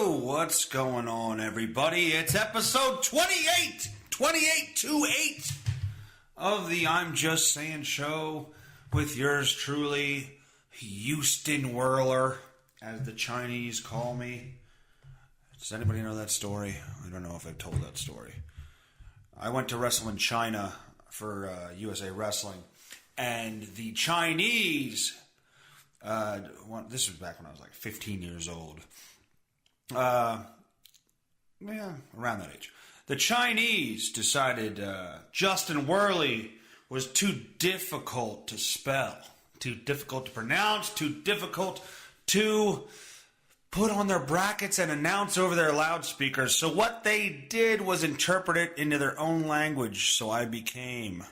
What's going on, everybody? It's episode 28 of the I'm Just Saying show with yours truly, Houston Whirler, as the Chinese call me. Does anybody know that story? I don't know if I've told that story. I went to wrestle in China for USA Wrestling, and the Chinese, this was back when I was like 15 years old. Around that age. The Chinese decided Justin Werley was too difficult to spell, too difficult to pronounce, too difficult to put on their brackets and announce over their loudspeakers. So what they did was interpret it into their own language. So I became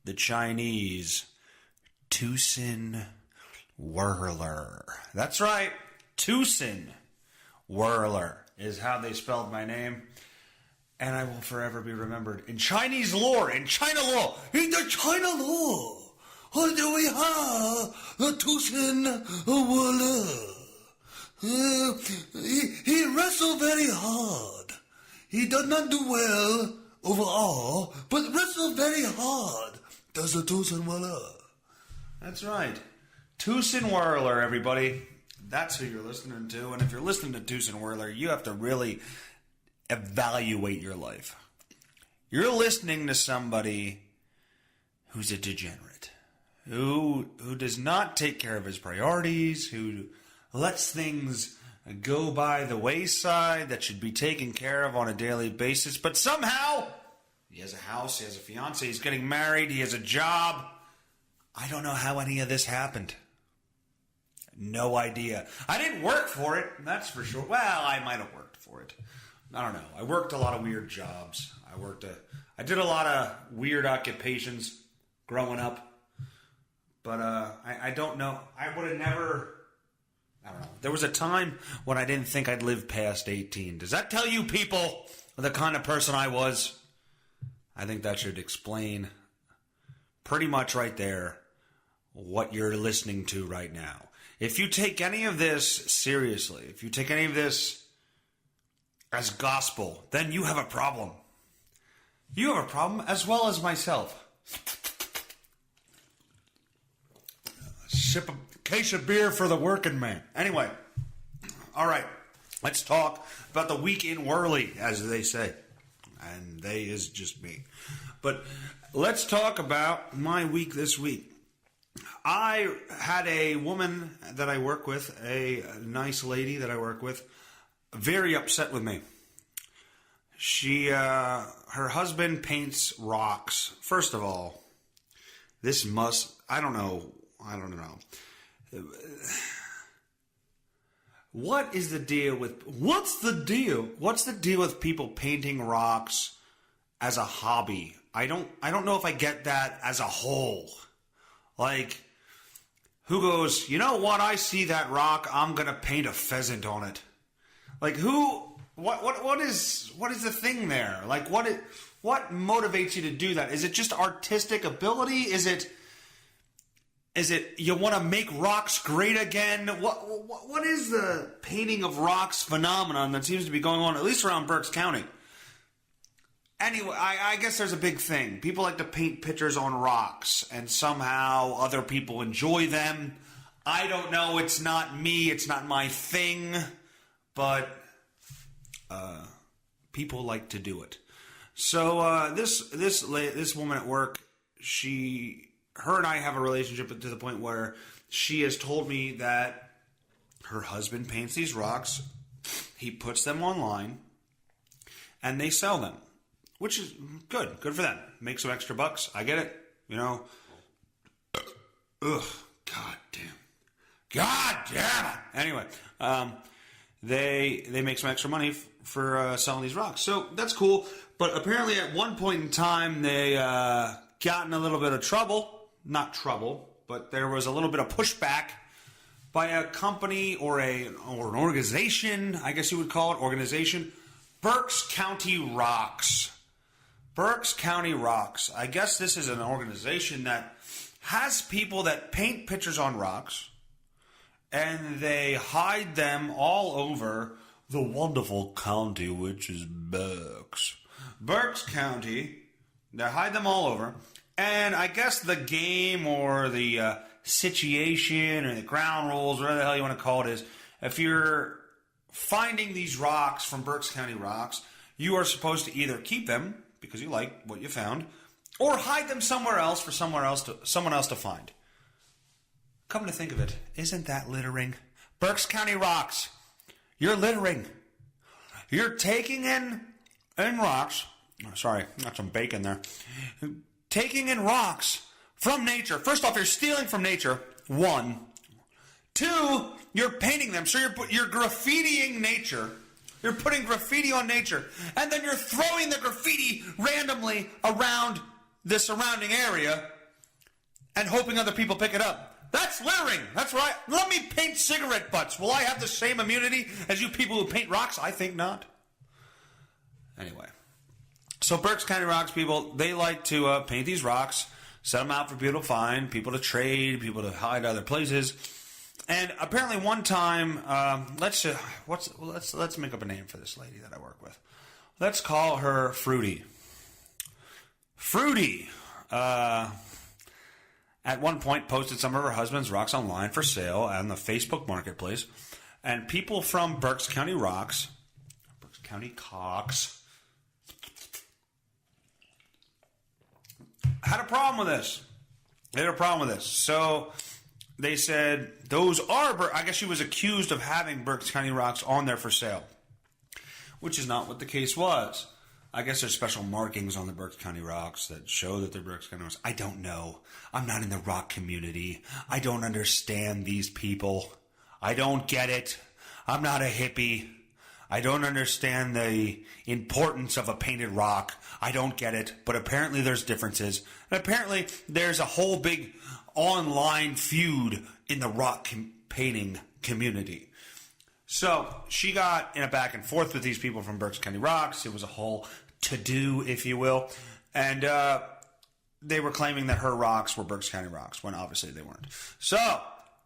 the Chinese Tucson Whirler. That's right, Tucson Whirler is how they spelled my name, and I will forever be remembered in Chinese lore, in China law, in the China law. Do we have the Tucson Whirler? He wrestled very hard. He does not do well overall, but wrestled very hard. Does the Tucson Whirler? That's right, Tucson Whirler, everybody. That's who you're listening to. And if you're listening to Tucson Whirler, you have to really evaluate your life. You're listening to somebody who's a degenerate, who does not take care of his priorities, who lets things go by the wayside that should be taken care of on a daily basis. But somehow, he has a house, he has a fiance, he's getting married, he has a job. I don't know how any of this happened. No idea. I didn't work for it, that's for sure. Well, I might have worked for it. I don't know. I worked a lot of weird jobs. I did a lot of weird occupations growing up. But I don't know. I would have never... I don't know. There was a time when I didn't think I'd live past 18. Does that tell you people the kind of person I was? I think that should explain pretty much right there what you're listening to right now. If you take any of this seriously, if you take any of this as gospel, then you have a problem. You have a problem as well as myself. Sip a case of beer for the working man. Anyway, all right, let's talk about the week in Werley, as they say. And they is just me. But let's talk about my week this week. I had a woman that I work with, a nice lady that I work with, very upset with me. Her husband paints rocks. First of all, I don't know. What's the deal with people painting rocks as a hobby? I don't know if I get that as a whole. Like, who goes, you know what, I see that rock, I'm going to paint a pheasant on it. Like, what is the thing there? Like, what motivates you to do that? Is it just artistic ability? Is it you want to make rocks great again? What is the painting of rocks phenomenon that seems to be going on, at least around Berks County? Anyway, I guess there's a big thing. People like to paint pictures on rocks, and somehow other people enjoy them. I don't know. It's not me. It's not my thing. But people like to do it. So this woman at work, her and I have a relationship to the point where she has told me that her husband paints these rocks. He puts them online, and they sell them. Which is good. Good for them. Make some extra bucks. I get it. You know. Ugh. God damn. God damn it. Anyway, they make some extra money for selling these rocks. So that's cool. But apparently at one point in time, they got in a little bit of trouble. Not trouble, but there was a little bit of pushback by a company or an organization, I guess you would call it, organization. Berks County Rocks. Berks County Rocks. I guess this is an organization that has people that paint pictures on rocks, and they hide them all over the wonderful county, which is Berks. Berks County. They hide them all over. And I guess the game or the situation or the ground rules, whatever the hell you want to call it, is if you're finding these rocks from Berks County Rocks, you are supposed to either keep them because you like what you found, or hide them somewhere else for someone else to find. Come to think of it, isn't that littering? Berks County Rocks, you're littering. You're taking in rocks. Sorry, got some bacon there. Taking in rocks from nature. First off, you're stealing from nature. 1. 2, you're painting them. So you're graffitiing nature. You're putting graffiti on nature. And then you're throwing the graffiti randomly around the surrounding area and hoping other people pick it up. That's littering. That's right. Let me paint cigarette butts. Will I have the same immunity as you people who paint rocks? I think not. Anyway. So Berks County Rocks people, they like to paint these rocks, set them out for people to find, people to trade, people to hide other places. And apparently one time, let's make up a name for this lady that I work with. Let's call her Fruity. Fruity, at one point posted some of her husband's rocks online for sale on the Facebook Marketplace. And people from Berks County Rocks, Berks County Cocks, had a problem with this. They had a problem with this. So they said, I guess she was accused of having Berks County Rocks on there for sale, which is not what the case was. I guess there's special markings on the Berks County Rocks that show that they're Berks County Rocks. I don't know. I'm not in the rock community. I don't understand these people. I don't get it. I'm not a hippie. I don't understand the importance of a painted rock. I don't get it. But apparently there's differences. And apparently there's a whole big online feud in the rock painting community. So she got in a back and forth with these people from Berks County Rocks. It was a whole to-do, if you will. And they were claiming that her rocks were Berks County Rocks, when obviously they weren't. So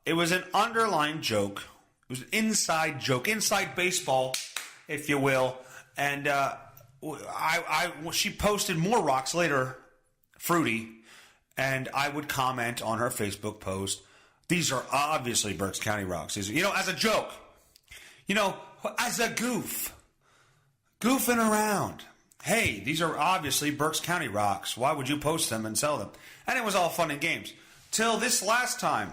it was an underlying joke. It was an inside joke, inside baseball, if you will. And she posted more rocks later, Fruity, and I would comment on her Facebook post, these are obviously Berks County Rocks. These are, as a joke. As a goof. Goofing around. Hey, these are obviously Berks County Rocks. Why would you post them and sell them? And it was all fun and games. Till this last time,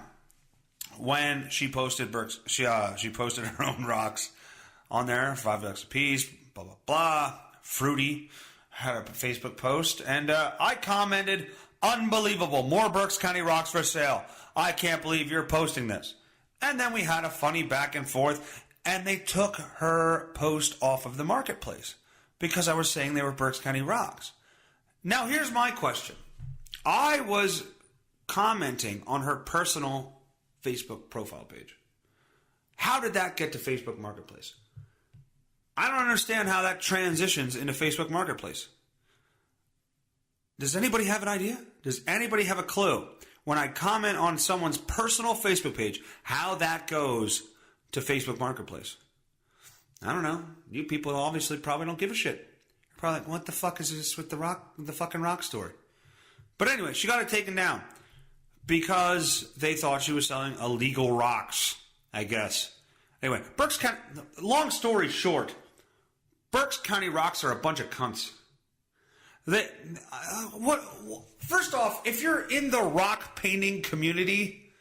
when she posted she posted her own rocks on there, $5 a piece, blah, blah, blah. Fruity had a Facebook post, and I commented, unbelievable, more Berks County Rocks for sale. I can't believe you're posting this. And then we had a funny back and forth, and they took her post off of the marketplace because I was saying they were Berks County Rocks. Now, here's my question. I was commenting on her personal Facebook profile page. How did that get to Facebook Marketplace? I don't understand how that transitions into Facebook Marketplace. Does anybody have an idea? Does anybody have a clue? When I comment on someone's personal Facebook page, how that goes to Facebook Marketplace? I don't know. You people obviously probably don't give a shit. You're probably like, what the fuck is this with the fucking rock store? But anyway, she got it taken down because they thought she was selling illegal rocks, I guess. Anyway, Berks County, long story short, Berks County Rocks are a bunch of cunts. First off, if you're in the rock painting community,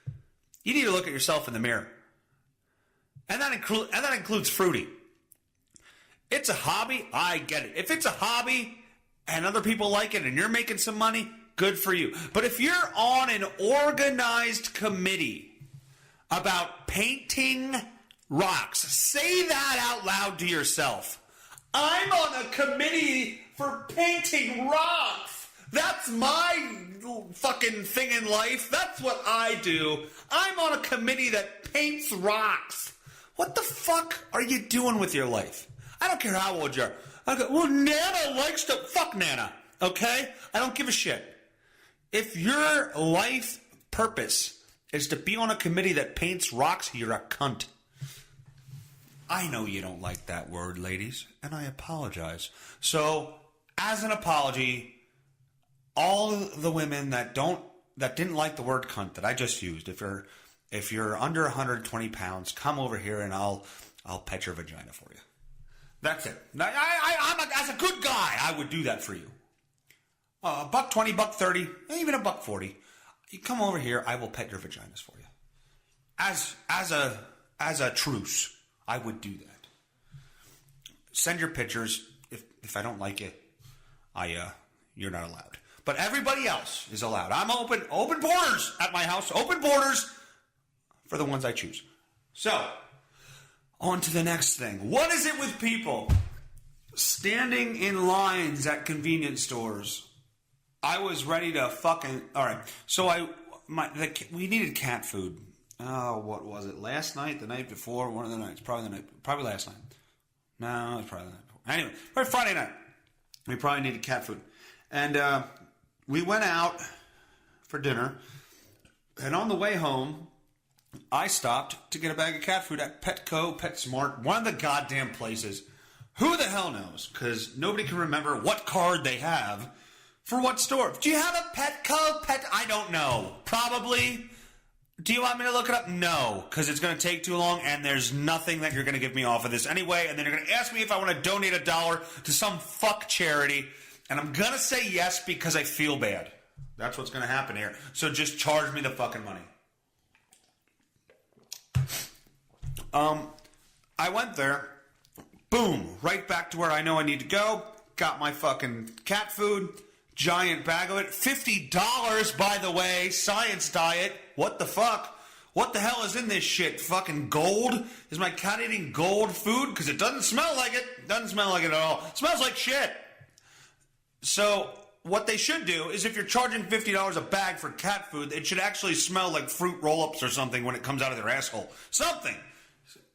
you need to look at yourself in the mirror. And that includes Fruity. It's a hobby, I get it. If it's a hobby and other people like it and you're making some money, good for you. But if you're on an organized committee about painting rocks. Say that out loud to yourself. I'm on a committee for painting rocks. That's my fucking thing in life. That's what I do. I'm on a committee that paints rocks. What the fuck are you doing with your life? I don't care how old you are. I go, well, Nana likes to... Fuck Nana, okay? I don't give a shit. If your life purpose is to be on a committee that paints rocks, you're a cunt. I know you don't like that word, ladies, and I apologize. So, as an apology, all the women that didn't like the word cunt that I just used, if you're under 120 pounds, come over here and I'll pet your vagina for you. That's it. As a good guy, I would do that for you. $1.20, $1.30, even $1.40. You come over here, I will pet your vaginas for you. As a truce. I would do that. Send your pictures. If I don't like it, you're not allowed. But everybody else is allowed. I'm open borders at my house. Open borders for the ones I choose. So, on to the next thing. What is it with people standing in lines at convenience stores? I was ready to fucking... All right. So we needed cat food. Oh, what was it? Last night, the night before, one of the nights, probably last night. No, it was probably the night before. Anyway, probably Friday night. We probably needed cat food. And we went out for dinner. And on the way home, I stopped to get a bag of cat food at Petco, PetSmart, one of the goddamn places. Who the hell knows? Because nobody can remember what card they have for what store. Do you have a Petco? I don't know. Probably. Do you want me to look it up? No, because it's going to take too long, and there's nothing that you're going to give me off of this anyway, and then you're going to ask me if I want to donate $1 to some fuck charity, and I'm going to say yes because I feel bad. That's what's going to happen here. So just charge me the fucking money. I went there, boom, right back to where I know I need to go, got my fucking cat food, giant bag of it, $50, by the way, science diet. What the fuck? What the hell is in this shit? Fucking gold? Is my cat eating gold food? Because it doesn't smell like it. Doesn't smell like it at all. It smells like shit. So what they should do is if you're charging $50 a bag for cat food, it should actually smell like fruit roll-ups or something when it comes out of their asshole. Something.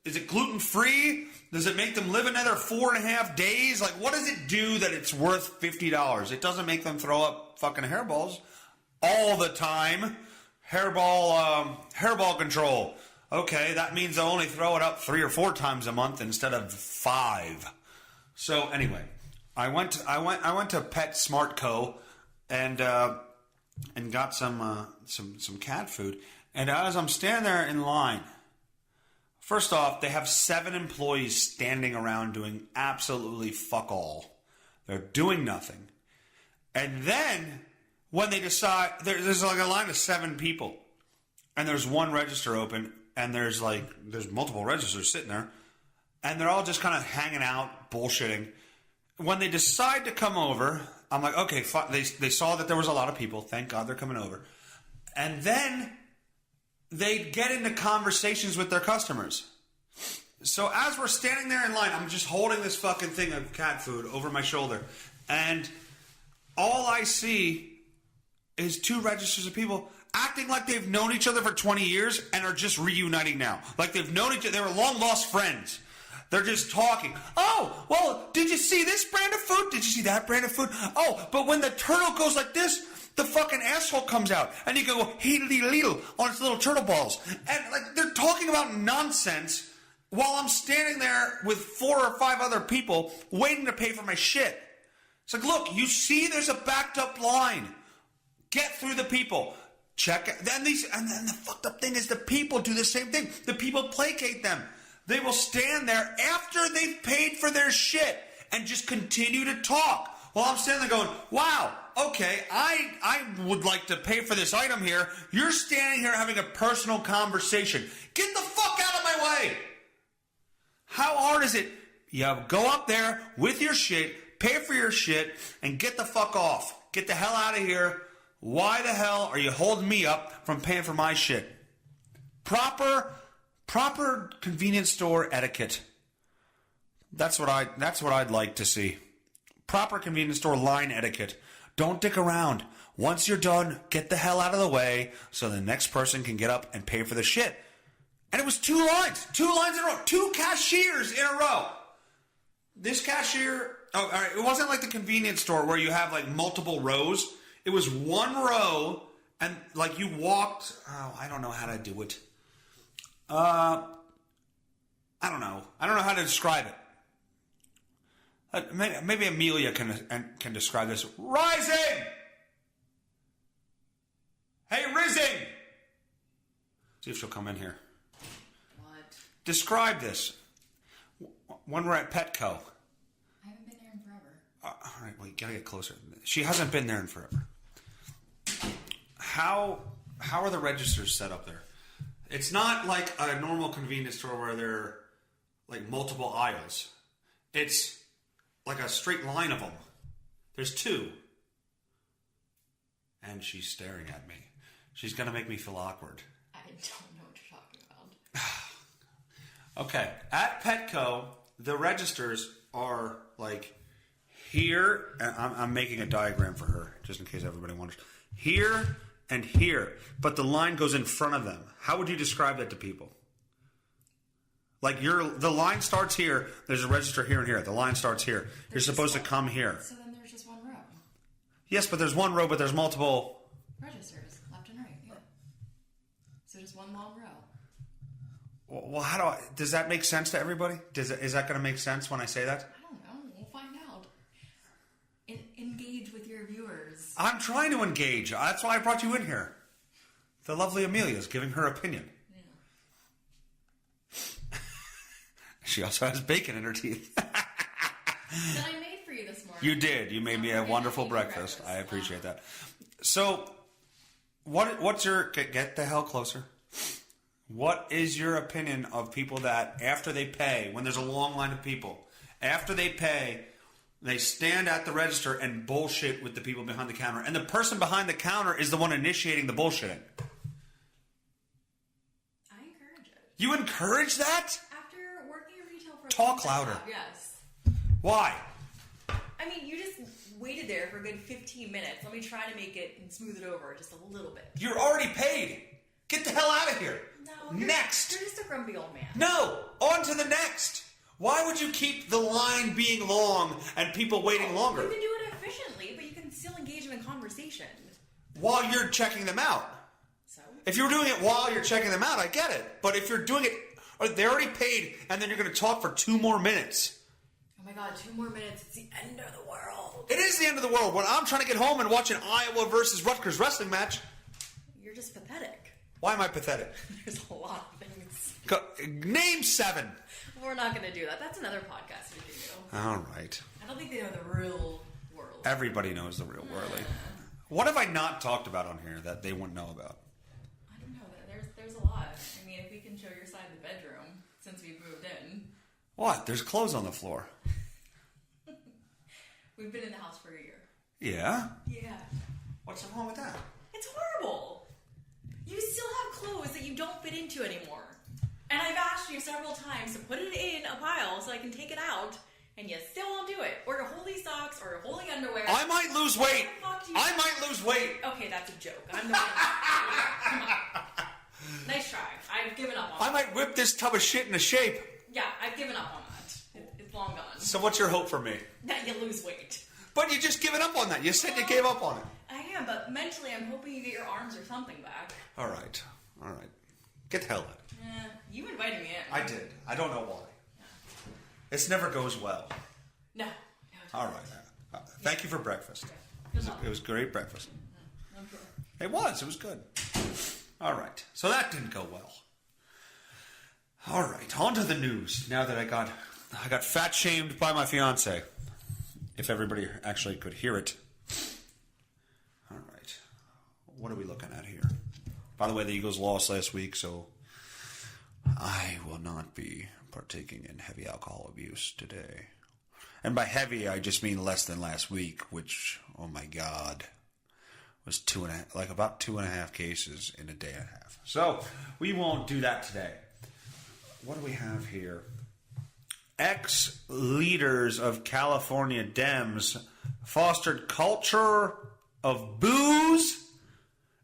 Is it gluten-free? Does it make them live another 4.5 days? Like, what does it do that it's worth $50? It doesn't make them throw up fucking hairballs all the time. Hairball control. Okay, that means they'll only throw it up 3 or 4 times a month instead of 5. So anyway, I went to PetSmart Co. and got some cat food. And as I'm standing there in line, first off, they have 7 employees standing around doing absolutely fuck all. They're doing nothing. And then when they decide, there's like a line of 7 people, and there's one register open, and there's multiple registers sitting there, and they're all just kind of hanging out, bullshitting. When they decide to come over, I'm like, okay, they saw that there was a lot of people. Thank God they're coming over. And then they get into conversations with their customers. So as we're standing there in line, I'm just holding this fucking thing of cat food over my shoulder, and all I see is 2 registers of people acting like they've known each other for 20 years and are just reuniting now. Like they've known each other. They were long-lost friends. They're just talking. Oh, well, did you see this brand of food? Did you see that brand of food? Oh, but when the turtle goes like this, the fucking asshole comes out. And you go, heedly-leedle on its little turtle balls. And like they're talking about nonsense while I'm standing there with 4 or 5 other people waiting to pay for my shit. It's like, look, you see there's a backed up line. Get through the people. Check it. And then the fucked up thing is the people do the same thing. The people placate them. They will stand there after they've paid for their shit and just continue to talk. While I'm standing there going, wow, okay, I would like to pay for this item here. You're standing here having a personal conversation. Get the fuck out of my way. How hard is it? You go up there with your shit, pay for your shit, and get the fuck off. Get the hell out of here. Why the hell are you holding me up from paying for my shit? Proper convenience store etiquette. That's what I'd like to see. Proper convenience store line etiquette. Don't dick around. Once you're done, get the hell out of the way so the next person can get up and pay for the shit. And it was 2 lines in a row, 2 cashiers in a row. This cashier, all right, it wasn't like the convenience store where you have like multiple rows. It was 1 row, and like you walked. Oh, I don't know how to do it. I don't know. I don't know how to describe it. Maybe Amelia can describe this. Rising! Hey, Rising! See if she'll come in here. What? Describe this. When we're at Petco. I haven't been there in forever. All right, well, you gotta get closer. She hasn't been there in forever. How are the registers set up there? It's not like a normal convenience store where there are like multiple aisles. It's like a straight line of them. There's 2. And she's staring at me. She's going to make me feel awkward. I don't know what you're talking about. Okay. At Petco, the registers are like here. And I'm making a diagram for her, just in case everybody wonders. Here and here. But the line goes in front of them. How would you describe that to people? Like the line starts here. There's a register here and here. The line starts here. You're supposed to come here. So then there's just 1 row. Yes, but there's 1 row, but there's multiple Registers, left and right, yeah. So just 1 long row. Well, does that make sense to everybody? Is that going to make sense when I say that? I don't know. We'll find out. Engage with your viewers. I'm trying to engage. That's why I brought you in here. The lovely Amelia is giving her opinion. Yeah. She also has bacon in her teeth. That I made for you this morning. You did. You made me a wonderful breakfast. I appreciate that. So, what's your... Get the hell closer. What is your opinion of people that, after they pay, when there's a long line of people, after they pay, they stand at the register and bullshit with the people behind the counter, and the person behind the counter is the one initiating the bullshitting? I encourage it. You encourage that? After working in retail for Talk louder. Yes. Why? I mean, you just waited there for a good 15 minutes. Let me try to make it and smooth it over just a little bit. You're already paid. Get the hell out of here. No. Next. You're just a grumpy old man. No. On to the next. Why would you keep the line being long and people waiting longer? You can do it efficiently, but you can still engage in a conversation. While you're checking them out. So? If you're doing it while you're checking them out, I get it. But if you're doing it, or they're already paid, and then you're going to talk for 2 more minutes. Oh my God, 2 more minutes. It's the end of the world. It is the end of the world. When I'm trying to get home and watch an Iowa versus Rutgers wrestling match. You're just pathetic. Why am I pathetic? There's a lot of things. Name 7. We're not going to do that. That's another podcast we can do. All right. I don't think they know the real world. Everybody knows the real Werley. What have I not talked about on here that they wouldn't know about? I don't know. There's a lot. I mean, if we can show your side of the bedroom since we've moved in. What? There's clothes on the floor. We've been in the house for a year. Yeah? Yeah. What's wrong with that? It's horrible. You still have clothes that you don't fit into anymore. And I've asked you several times to put it in a pile so I can take it out, and you still won't do it. Or your holy socks, or your holy underwear. I might lose weight. What the fuck do you I might lose weight. Okay, that's a joke. I'm the one. Come on. Nice try. I've given up on I it. might whip this tub of shit into shape. Yeah, I've given up on that. It's long gone. So what's your hope for me? That you lose weight. But you just given up on that. You said you gave up on it. I am, but mentally I'm hoping you get your arms or something back. All right. Get the hell out. You invited me in. I did. I don't know why. This never goes well. No. All right. Thank you for breakfast. It was great breakfast. I'm sure. It was good. All right. So that didn't go well. All right. On to the news. Now that I got fat shamed by my fiance. If everybody actually could hear it. All right. What are we looking at here? By the way, the Eagles lost last week, so I will not be partaking in heavy alcohol abuse today. And by heavy, I just mean less than last week, which, oh my God, was about 2.5 cases in a day and a half. So we won't do that today. What do we have here? Ex-leaders of California Dems fostered culture of booze,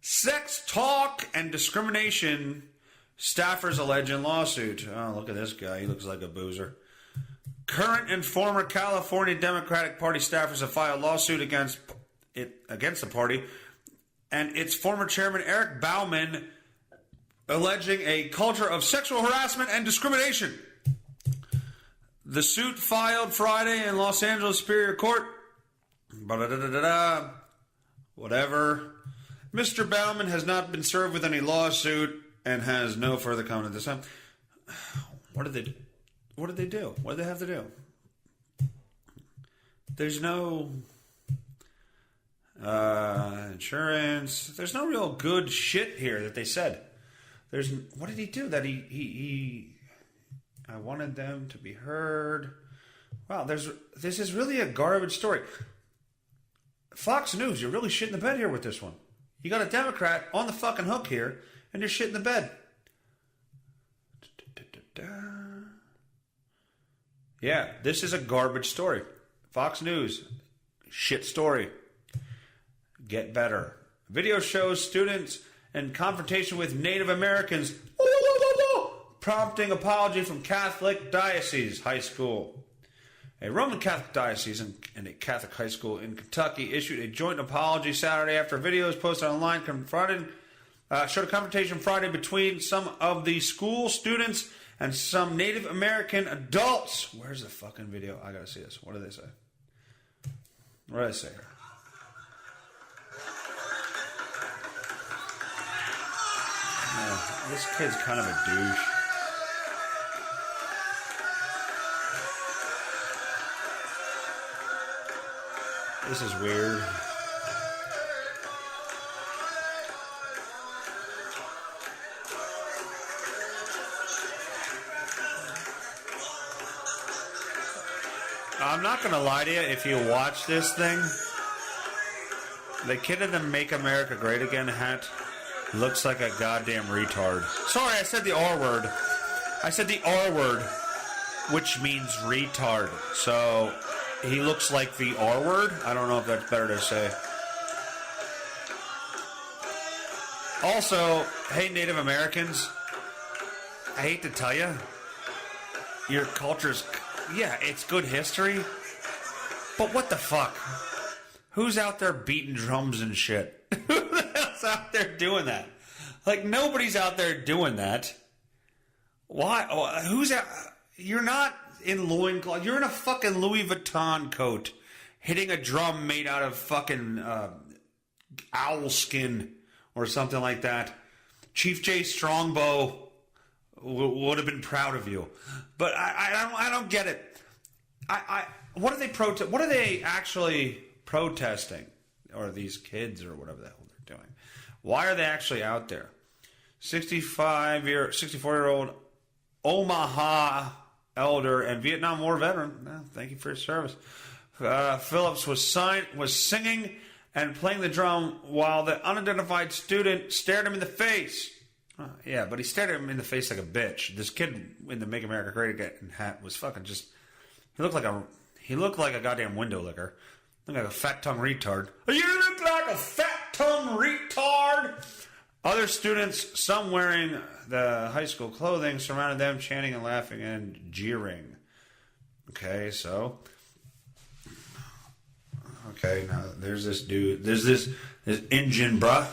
sex talk, and discrimination. Staffers allege in lawsuit. Oh, look at this guy. He looks like a boozer. Current and former California Democratic Party staffers have filed a lawsuit against the party and its former chairman, Eric Bauman, alleging a culture of sexual harassment and discrimination. The suit filed Friday in Los Angeles Superior Court. Whatever. Mr. Bauman has not been served with any lawsuit and has no further comment at this time. What did they do? What did they do? What did they have to do? There's no insurance. There's no real good shit here that they said. What did he do? That I wanted them to be heard. Wow, this is really a garbage story. Fox News, you're really shitting the bed here with this one. You got a Democrat on the fucking hook here, and you're shitting the bed. Yeah, this is a garbage story. Fox News, shit story. Get better. Video shows students in confrontation with Native Americans, prompting apology from Catholic Diocese High School. A Roman Catholic diocese and a Catholic high school in Kentucky issued a joint apology Saturday after videos posted online showed a confrontation Friday between some of the school students and some Native American adults. Where's the fucking video? I gotta see this. What do they say? What did I say here? This kid's kind of a douche. This is weird. I'm not going to lie to you, if you watch this thing, the kid in the Make America Great Again hat looks like a goddamn retard. Sorry, I said the R word. I said the R word, which means retard. So he looks like the R word. I don't know if that's better to say. Also, hey, Native Americans, I hate to tell you, your culture's, yeah, it's good history, but what the fuck? Who's out there beating drums and shit? Who the hell's out there doing that? Like, nobody's out there doing that. Why? Who's out? You're not in loincloth. You're in a fucking Louis Vuitton coat, hitting a drum made out of fucking owl skin or something like that. Chief J Strongbow would have been proud of you, but I don't get it. What are they What are they actually protesting? Or these kids, or whatever the hell they're doing? Why are they actually out there? 64-year-old Omaha elder and Vietnam War veteran. Thank you for your service. Phillips was singing and playing the drum while the unidentified student stared him in the face. Yeah, but he stared at him in the face like a bitch. This kid in the Make America Great Again hat was fucking just. He looked like a goddamn window licker. Looked like a fat tongue retard. You look like a fat tongue retard. Other students, some wearing the high school clothing, surrounded them, chanting and laughing and jeering. Okay, so. Okay, now there's this dude. There's this Indian bruh.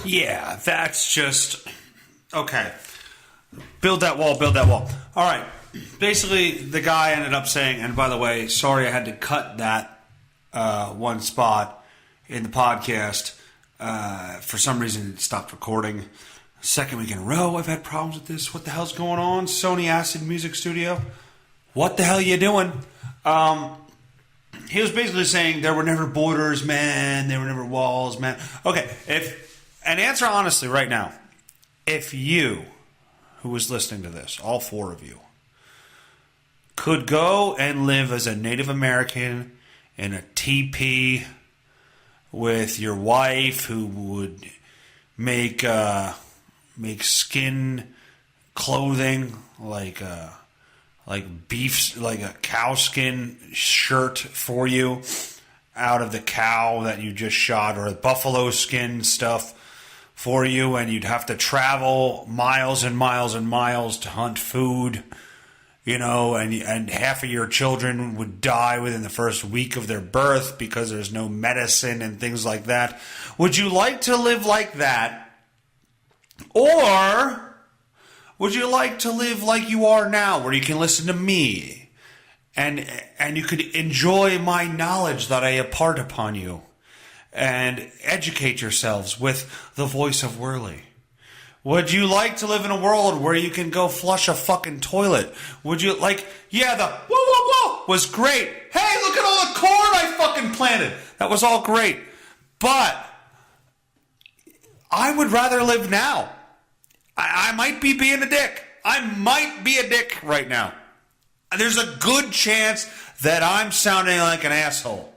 Yeah, that's just. Okay. Build that wall, build that wall. All right. Basically, the guy ended up saying, and by the way, sorry I had to cut that one spot in the podcast. For some reason, it stopped recording. Second week in a row, I've had problems with this. What the hell's going on? Sony Acid Music Studio. What the hell are you doing? He was basically saying there were never borders, man. There were never walls, man. Okay, and answer honestly right now. If you, who was listening to this, all four of you, could go and live as a Native American in a teepee with your wife, who would make skin clothing like beef, like a cow skin shirt for you out of the cow that you just shot, or buffalo skin stuff for you, and you'd have to travel miles and miles and miles to hunt food, and half of your children would die within the first week of their birth because there's no medicine and things like that. Would you like to live like that? Or would you like to live like you are now, where you can listen to me and you could enjoy my knowledge that I impart upon you and educate yourselves with the voice of Werley? Would you like to live in a world where you can go flush a fucking toilet? Would you the whoa, whoa, whoa was great. Hey, look at all the corn I fucking planted. That was all great. But I would rather live now. I might be being a dick. I might be a dick right now. There's a good chance that I'm sounding like an asshole.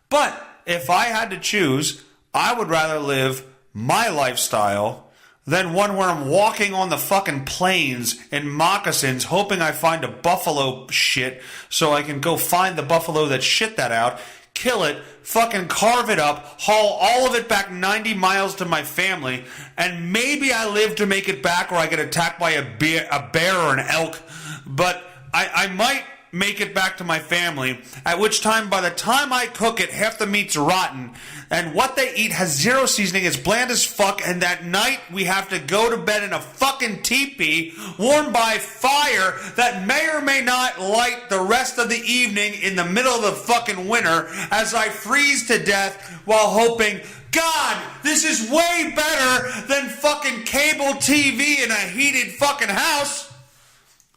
But if I had to choose, I would rather live my lifestyle than one where I'm walking on the fucking plains in moccasins hoping I find a buffalo shit so I can go find the buffalo that shit that out, kill it, fucking carve it up, haul all of it back 90 miles to my family, and maybe I live to make it back, or I get attacked by a bear or an elk. But I might make it back to my family, at which time, by the time I cook it, half the meat's rotten, and what they eat has zero seasoning, it's bland as fuck, and that night we have to go to bed in a fucking teepee warmed by fire that may or may not light the rest of the evening in the middle of the fucking winter as I freeze to death while hoping, God, this is way better than fucking cable TV in a heated fucking house.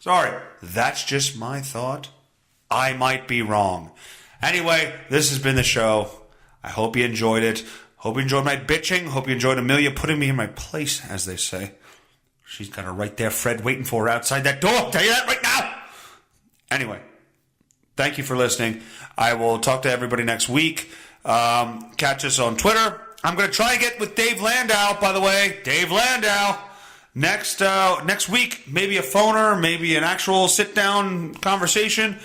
Sorry, that's just my thought. I might be wrong. Anyway, this has been the show. I hope you enjoyed it. Hope you enjoyed my bitching. Hope you enjoyed Amelia putting me in my place, as they say. She's got her right there, Fred, waiting for her outside that door. I'll tell you that right now. Anyway, thank you for listening. I will talk to everybody next week. Catch us on Twitter. I'm going to try and get with Dave Landau, by the way. Dave Landau. Next week, maybe a phoner, maybe an actual sit-down conversation.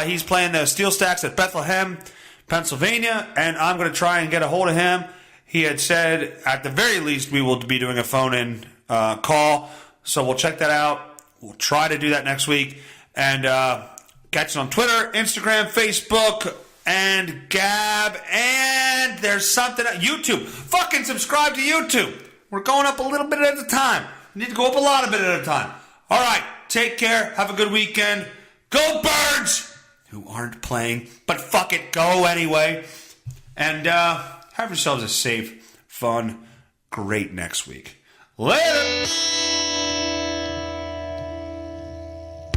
He's playing the Steel Stacks at Bethlehem, Pennsylvania, and I'm going to try and get a hold of him. He had said, at the very least, we will be doing a phone-in call, so we'll check that out. We'll try to do that next week. And catch us on Twitter, Instagram, Facebook, and Gab, and there's something at YouTube. Fucking subscribe to YouTube. We're going up a little bit at a time. We need to go up a lot of bit at a time. All right, take care. Have a good weekend. Go Birds, who aren't playing, but fuck it, go anyway. And have yourselves a safe, fun, great next week. Later.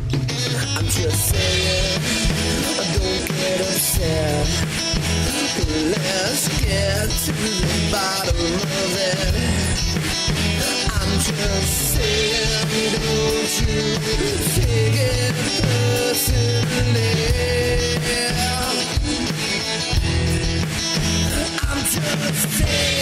I'm just saying, don't get upset. Let's get to the bottom of it. I'm just saying, don't you take it personally. I'm just saying.